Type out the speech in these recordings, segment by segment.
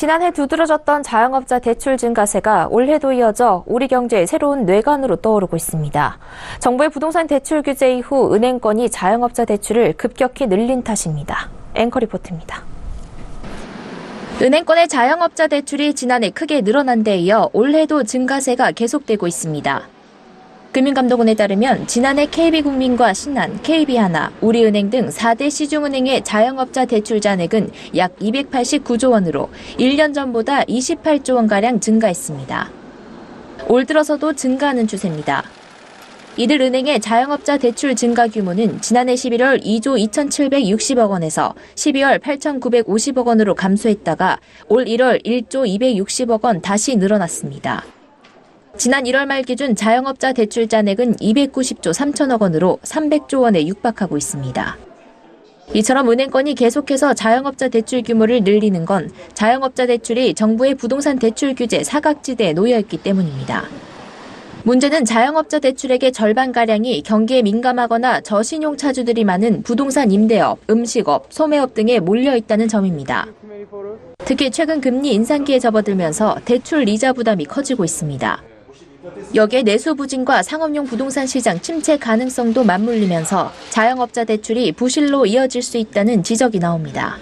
지난해 두드러졌던 자영업자 대출 증가세가 올해도 이어져 우리 경제의 새로운 뇌관으로 떠오르고 있습니다. 정부의 부동산 대출 규제 이후 은행권이 자영업자 대출을 급격히 늘린 탓입니다. 앵커 리포트입니다. 은행권의 자영업자 대출이 지난해 크게 늘어난 데 이어 올해도 증가세가 계속되고 있습니다. 금융감독원에 따르면 지난해 KB국민과 신한, KB하나, 우리은행 등 4대 시중은행의 자영업자 대출 잔액은 약 289조 원으로 1년 전보다 28조 원가량 증가했습니다. 올 들어서도 증가하는 추세입니다. 이들 은행의 자영업자 대출 증가 규모는 지난해 11월 2조 2,760억 원에서 12월 8,950억 원으로 감소했다가 올 1월 1조 260억 원 다시 늘어났습니다. 지난 1월 말 기준 자영업자 대출 잔액은 290조 3천억 원으로 300조 원에 육박하고 있습니다. 이처럼 은행권이 계속해서 자영업자 대출 규모를 늘리는 건 자영업자 대출이 정부의 부동산 대출 규제 사각지대에 놓여있기 때문입니다. 문제는 자영업자 대출액의 절반가량이 경기에 민감하거나 저신용 차주들이 많은 부동산 임대업, 음식업, 소매업 등에 몰려있다는 점입니다. 특히 최근 금리 인상기에 접어들면서 대출 이자 부담이 커지고 있습니다. 여기에 내수 부진과 상업용 부동산 시장 침체 가능성도 맞물리면서 자영업자 대출이 부실로 이어질 수 있다는 지적이 나옵니다.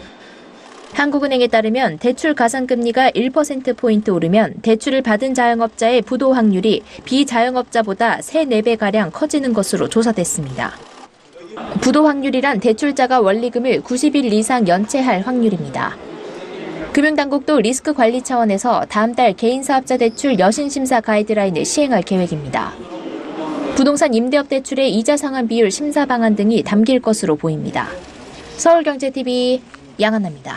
한국은행에 따르면 대출 가산금리가 1%포인트 오르면 대출을 받은 자영업자의 부도 확률이 비자영업자보다 3, 4배가량 커지는 것으로 조사됐습니다. 부도 확률이란 대출자가 원리금을 90일 이상 연체할 확률입니다. 금융당국도 리스크 관리 차원에서 다음 달 개인사업자 대출 여신심사 가이드라인을 시행할 계획입니다. 부동산 임대업 대출의 이자 상환 비율 심사 방안 등이 담길 것으로 보입니다. 서울경제TV 양한나입니다.